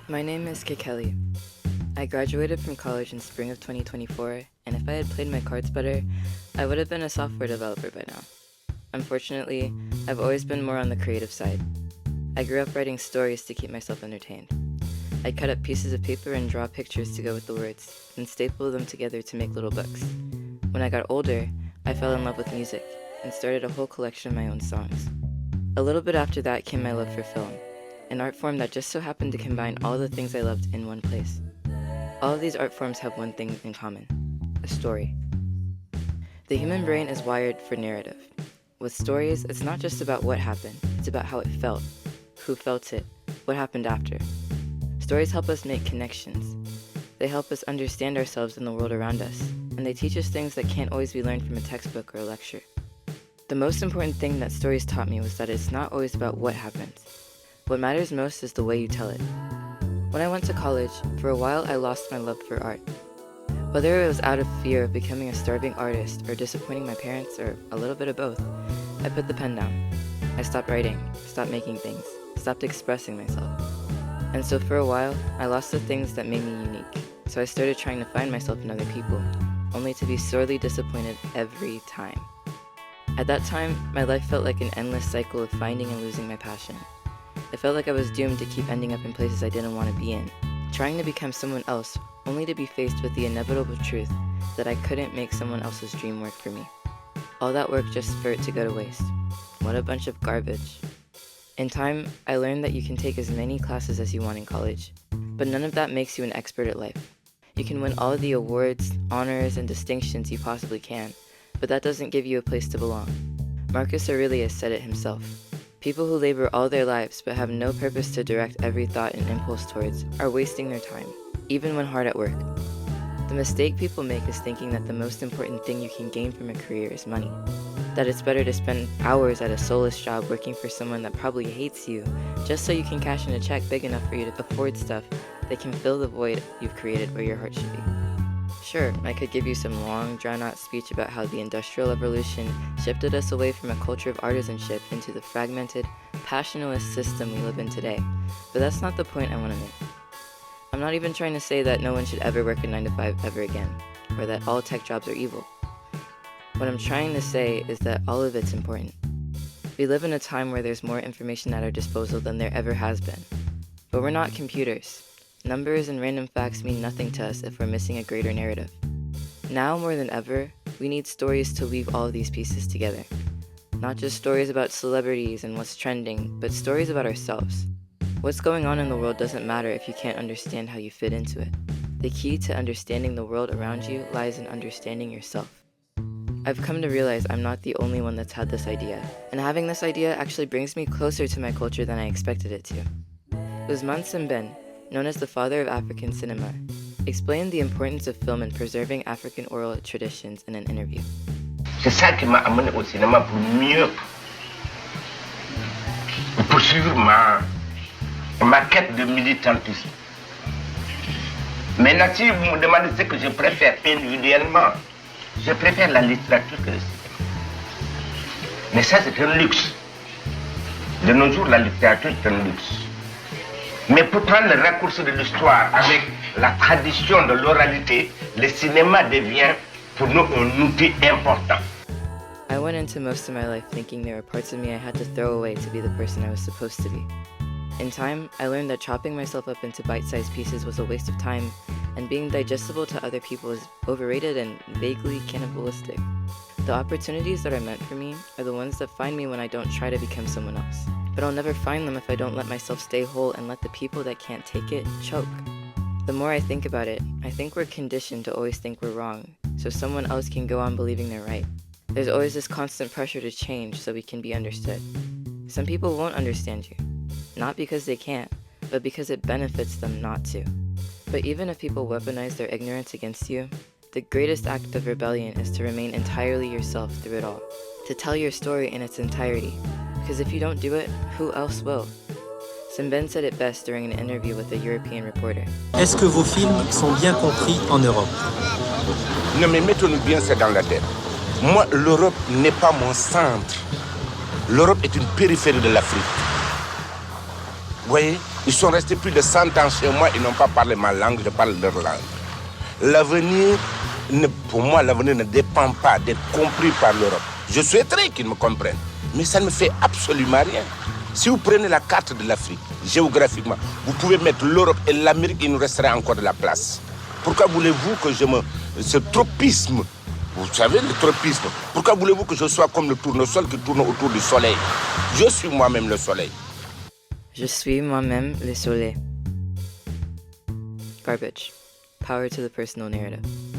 My name is Kikeli. I graduated from college in spring of 2024, and if I had played my cards better, I would have been a software developer by now. Unfortunately, I've always been more on the creative side. I grew up writing stories to keep myself entertained. I'd cut up pieces of paper and draw pictures to go with the words, and staple them together to make little books. When I got older, I fell in love with music, and started a whole collection of my own songs. A little bit after that came my love for film, an art form that just so happened to combine all the things I loved in one place. All of these art forms have one thing in common: a story. The human brain is wired for narrative. With stories, it's not just about what happened, it's about how it felt, who felt it, what happened after. Stories help us make connections. They help us understand ourselves and the world around us, and they teach us things that can't always be learned from a textbook or a lecture. The most important thing that stories taught me was that it's not always about what happens. What matters most is the way you tell it. When I went to college, for a while I lost my love for art. Whether it was out of fear of becoming a starving artist or disappointing my parents or a little bit of both, I put the pen down. I stopped writing, stopped making things, stopped expressing myself. And so for a while, I lost the things that made me unique. So I started trying to find myself in other people, only to be sorely disappointed every time. At that time, my life felt like an endless cycle of finding and losing my passion. It felt like I was doomed to keep ending up in places I didn't want to be in, trying to become someone else, only to be faced with the inevitable truth that I couldn't make someone else's dream work for me. All that work just for it to go to waste. What a bunch of garbage. In time, I learned that you can take as many classes as you want in college, but none of that makes you an expert at life. You can win all the awards, honors, and distinctions you possibly can, but that doesn't give you a place to belong. Marcus Aurelius said it himself. People who labor all their lives but have no purpose to direct every thought and impulse towards are wasting their time, even when hard at work. The mistake people make is thinking that the most important thing you can gain from a career is money. That it's better to spend hours at a soulless job working for someone that probably hates you just so you can cash in a check big enough for you to afford stuff that can fill the void you've created where your heart should be. Sure, I could give you some long, drawn-out speech about how the Industrial Revolution shifted us away from a culture of artisanship into the fragmented, passionless system we live in today, but that's not the point I want to make. I'm not even trying to say that no one should ever work a 9-to-5 ever again, or that all tech jobs are evil. What I'm trying to say is that all of it's important. We live in a time where there's more information at our disposal than there ever has been. But we're not computers. Numbers and random facts mean nothing to us if we're missing a greater narrative. Now more than ever, we need stories to weave all of these pieces together. Not just stories about celebrities and what's trending, but stories about ourselves. What's going on in the world doesn't matter if you can't understand how you fit into it. The key to understanding the world around you lies in understanding yourself. I've come to realize I'm not the only one that's had this idea, and having this idea actually brings me closer to my culture than I expected it to. Ousmane Sembène, known as the father of African cinema, explained the importance of film in preserving African oral traditions in an interview. C'est ça qui m'a amené au cinéma pour mieux poursuivre ma quête de militantisme. Maintenant, si vous me demandez ce que je préfère individuellement, je préfère la littérature que le cinéma. Mais ça, c'est un luxe. De nos jours, la littérature est un luxe. Mais pour prendre le raccourci de l'histoire avec la tradition de l'oralité, le cinéma devient pour nous un outil important. I went into most of my life thinking there were parts of me I had to throw away to be the person I was supposed to be. In time, I learned that chopping myself up into bite-sized pieces was a waste of time, and being digestible to other people is overrated and vaguely cannibalistic. The opportunities that are meant for me are the ones that find me when I don't try to become someone else. But I'll never find them if I don't let myself stay whole and let the people that can't take it choke. The more I think about it, I think we're conditioned to always think we're wrong, so someone else can go on believing they're right. There's always this constant pressure to change so we can be understood. Some people won't understand you, not because they can't, but because it benefits them not to. But even if people weaponize their ignorance against you, the greatest act of rebellion is to remain entirely yourself through it all, to tell your story in its entirety, because if you don't do it, who else will? Sembène said it best during an interview with a European reporter. Est-ce que vos films sont bien compris en Europe? Non mais mettons-nous bien ça dans la tête. Moi, l'Europe n'est pas mon centre. L'Europe est une périphérie de l'Afrique. Vous voyez? Ils sont restés plus de 100 ans chez moi, ils n'ont pas parlé ma langue, je parle leur langue. L'avenir, pour moi, l'avenir ne dépend pas d'être compris par l'Europe. Je souhaiterais qu'ils me comprennent, mais ça ne me fait absolument rien. Si vous prenez la carte de l'Afrique, géographiquement, vous pouvez mettre l'Europe et l'Amérique, il nous resterait encore de la place. Pourquoi voulez-vous que ce tropisme, vous savez le tropisme, pourquoi voulez-vous que je sois comme le tournesol qui tourne autour du soleil? Je suis moi-même le soleil. Je suis moi-même le soleil. Garbage. Power to the personal narrative.